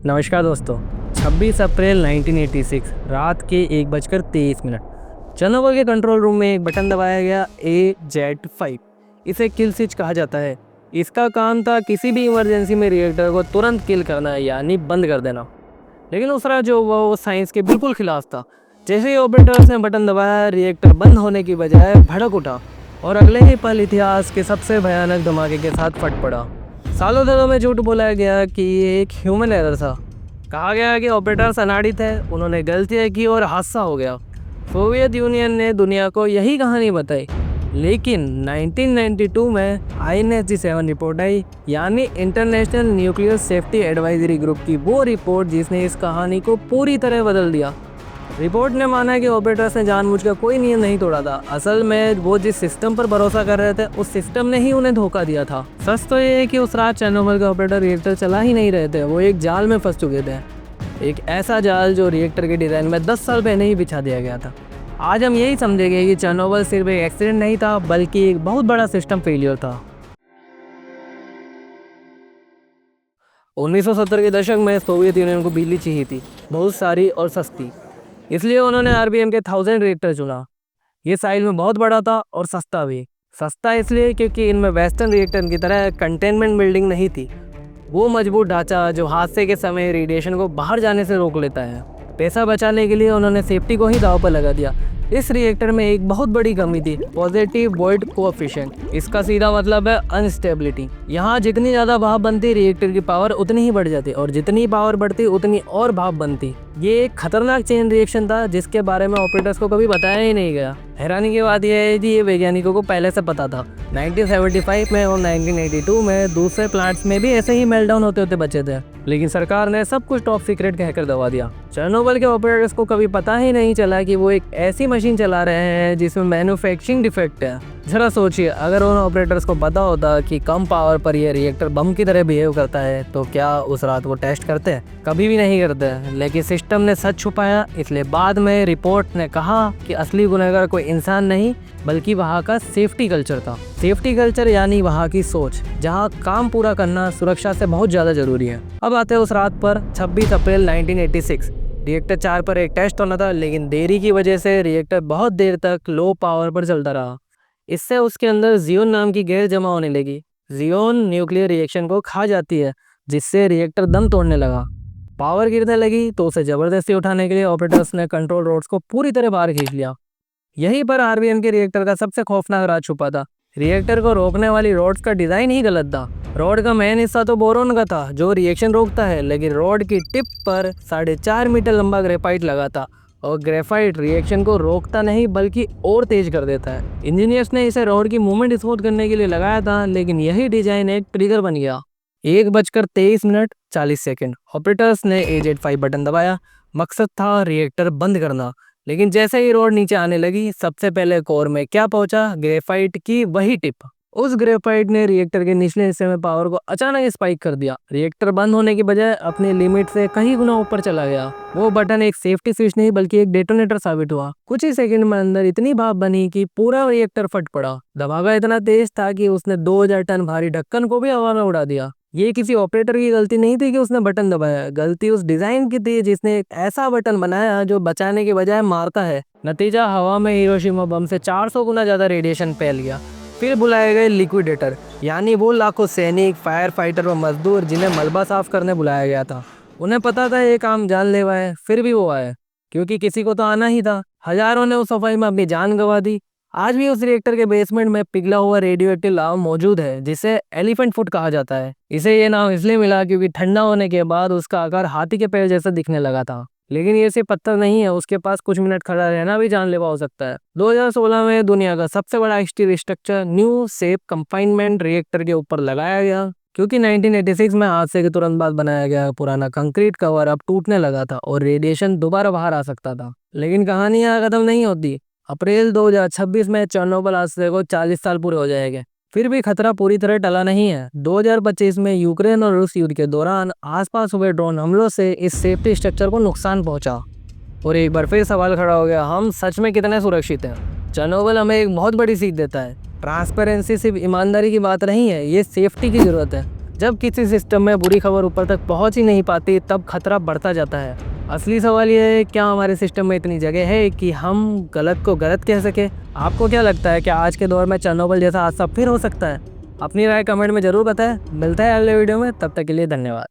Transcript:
नमस्कार दोस्तों। 26 अप्रैल 1986 रात के 1:23 चेरनोबिल के कंट्रोल रूम में एक बटन दबाया गया AZ5। इसे किल स्विच कहा जाता है। इसका काम था किसी भी इमरजेंसी में रिएक्टर को तुरंत किल करना यानी बंद कर देना। लेकिन दूसरा जो वो साइंस के बिल्कुल खिलाफ था। जैसे ही ऑपरेटर्स ने बटन दबाया, रिएक्टर बंद होने की बजाय भड़क उठा और अगले ही पल इतिहास के सबसे भयानक धमाके के साथ फट पड़ा। सालों दिनों में झूठ बोला गया कि ये एक ह्यूमन एरर था। कहा गया कि ऑपरेटर्स अनाड़ी थे, उन्होंने गलतियाँ की और हादसा हो गया। सोवियत यूनियन ने दुनिया को यही कहानी बताई। लेकिन 1992 में INSG-7 रिपोर्ट आई, यानी international nuclear safety advisory group की वो रिपोर्ट जिसने इस कहानी को पूरी तरह बदल दिया। रिपोर्ट ने माना कि ऑपरेटर्स ने जानबूझकर कोई नियम नहीं तोड़ा था। असल में वो जिस सिस्टम पर भरोसा कर रहे थे उस सिस्टम ने ही उन्हें धोखा दिया था। सच तो ये है कि उस रात चेरनोबिल के ऑपरेटर रिएक्टर चला ही नहीं रहे थे, वो एक जाल में फंस चुके थे। एक ऐसा जाल जो रिएक्टर के डिज़ाइन में 10 साल पहले ही बिछा दिया गया था। आज हम यही समझेंगे कि चेरनोबिल सिर्फ एक एक्सीडेंट नहीं था, बल्कि एक बहुत बड़ा सिस्टम फेलियर था। 1970 के दशक में सोवियत यूनियन को बिजली चाहिए थी, बहुत सारी और सस्ती। इसलिए उन्होंने RBM के 1000 रिएक्टर चुना। ये साइज में बहुत बड़ा था और सस्ता भी। सस्ता इसलिए क्योंकि इनमें वेस्टर्न रिएक्टर की तरह कंटेनमेंट बिल्डिंग नहीं थी, वो मजबूत ढांचा जो हादसे के समय रेडिएशन को बाहर जाने से रोक लेता है। पैसा बचाने के लिए उन्होंने सेफ्टी को ही दांव पर लगा दिया। इस रिएक्टर में एक बहुत बड़ी कमी थी, पॉजिटिव वॉइड कोएफिशिएंट। इसका सीधा मतलब है अनस्टेबिलिटी। यहाँ जितनी ज़्यादा भाप बनती, रिएक्टर की पावर उतनी ही बढ़ जाती और जितनी पावर बढ़ती उतनी और भाप बनती। ये एक खतरनाक चेन रिएक्शन था जिसके बारे में ऑपरेटर्स को कभी बताया ही नहीं गया। हैरानी की बात यह है कि ये वैज्ञानिकों को पहले से पता था। 1975 में और 1982 में दूसरे प्लांट्स में भी ऐसे ही मेल्टडाउन होते होते बचे थे, लेकिन सरकार ने सब कुछ टॉप सीक्रेट कहकर दबा दिया। चेरनोबिल के ऑपरेटर्स को कभी पता ही नहीं चला कि वो एक ऐसी मशीन चला रहे हैं जिसमें मैन्युफैक्चरिंग डिफेक्ट है। जरा सोचिए, अगर उन ऑपरेटर्स को पता होता कि कम पावर पर यह रिएक्टर बम की तरह बिहेव करता है तो क्या उस रात वो टेस्ट करते? कभी भी नहीं करते। लेकिन सिस्टम ने सच छुपाया, इसलिए बाद में रिपोर्ट ने कहा कि असली गुनहगार कोई इंसान नहीं बल्कि वहाँ का सेफ्टी कल्चर था। सेफ्टी कल्चर यानी वहाँ की सोच, जहाँ काम पूरा करना सुरक्षा से बहुत ज़्यादा जरूरी है। अब आते हैं उस रात पर 26 अप्रैल 1986। रिएक्टर 4 पर एक टेस्ट होना था, लेकिन देरी की वजह से रिएक्टर बहुत देर तक लो पावर पर चलता रहा। इससे उसके अंदर जियोन नाम की गैस जमा होने लगी। जियोन न्यूक्लियर रिएक्शन को खा जाती है, जिससे रिएक्टर दम तोड़ने लगा। पावर गिरने लगी तो उसे जबरदस्ती उठाने के लिए ऑपरेटर्स ने कंट्रोल रोड्स को पूरी तरह बाहर खींच लिया। यहीं पर RBM के रिएक्टर का सबसे खौफनाक राज छुपा था। रिएक्टर को रोकने वाली रोड्स का डिज़ाइन ही गलत था। रॉड का मेन हिस्सा तो बोरोन का था जो रिएक्शन रोकता है, लेकिन रॉड की टिप पर 4.5 मीटर लंबा ग्रेफाइट लगा था और ग्रेफाइट रिएक्शन को रोकता नहीं बल्कि और तेज कर देता है। इंजीनियर्स ने इसे रॉड की मूवमेंट स्मूथ करने के लिए लगाया था, लेकिन यही डिजाइन एक ट्रिगर बन गया। 1:23:40 ऑपरेटर्स ने AZ5 बटन दबाया। मकसद था रिएक्टर बंद करना, लेकिन जैसे ही रॉड नीचे आने लगी, सबसे पहले कोर में क्या पहुंचा? ग्रेफाइट की वही टिप। उस ग्रेफाइट ने रिएक्टर के निचले हिस्से में पावर को अचानक स्पाइक कर दिया। रिएक्टर बंद होने की बजाय अपनी लिमिट से कहीं गुना ऊपर चला गया। वो बटन एक सेफ्टी स्विच नहीं बल्कि एक डेटोनेटर साबित हुआ। कुछ ही सेकंड में अंदर इतनी भाप बनी कि पूरा रिएक्टर फट पड़ा। धमाका इतना तेज था कि उसने 2000 टन भारी ढक्कन को भी हवा में उड़ा दिया। ये किसी ऑपरेटर की गलती नहीं थी कि उसने बटन दबाया, गलती उस डिजाइन की थी जिसने एक ऐसा बटन बनाया जो बचाने के बजाय मारता है। नतीजा, हवा में हिरोशिमा बम से 400 गुना ज्यादा रेडिएशन फैल गया। फिर बुलाए गए लिक्विडेटर, यानी वो लाखों सैनिक, फायर फाइटर और मजदूर जिन्हें मलबा साफ करने बुलाया गया था। उन्हें पता था ये काम जानलेवा है, फिर भी वो आए क्योंकि किसी को तो आना ही था। हजारों ने उस सफाई में अपनी जान गंवा दी। आज भी उस रिएक्टर के बेसमेंट में पिघला हुआ रेडियोएक्टिव लावा मौजूद है, जिसे एलिफेंट फुट कहा जाता है। इसे ये नाम इसलिए मिला क्योंकि ठंडा होने के बाद उसका आकार हाथी के पैर जैसा दिखने लगा था। लेकिन ये सिर्फ पत्थर नहीं है, उसके पास कुछ मिनट खड़ा रहना भी जानलेवा हो सकता है। 2016 में दुनिया का सबसे बड़ा steel structure new safe confinement reactor के ऊपर लगाया गया, क्योंकि 1986 में हादसे के तुरंत बाद बनाया गया पुराना कंक्रीट कवर अब टूटने लगा था और रेडिएशन दोबारा बाहर आ सकता था। लेकिन कहानी यहाँ खत्म नहीं होती। अप्रैल 2026 में चेरनोबिल हादसे को 40 साल पूरे हो जाएंगे, फिर भी खतरा पूरी तरह टला नहीं है। 2025 में यूक्रेन और रूस युद्ध के दौरान आसपास हुए ड्रोन हमलों से इस सेफ्टी स्ट्रक्चर को नुकसान पहुंचा। और एक बार फिर सवाल खड़ा हो गया, हम सच में कितने सुरक्षित हैं? चेरनोबिल हमें एक बहुत बड़ी सीख देता है। ट्रांसपेरेंसी सिर्फ ईमानदारी की बात नहीं है, ये सेफ्टी की जरूरत है। जब किसी सिस्टम में बुरी खबर ऊपर तक पहुंच ही नहीं पाती तब खतरा बढ़ता जाता है। असली सवाल यह है, क्या हमारे सिस्टम में इतनी जगह है कि हम गलत को गलत कह सके? आपको क्या लगता है कि आज के दौर में चेरनोबिल जैसा हादसा फिर हो सकता है? अपनी राय कमेंट में जरूर बताएं। मिलता है अगले वीडियो में, तब तक के लिए धन्यवाद।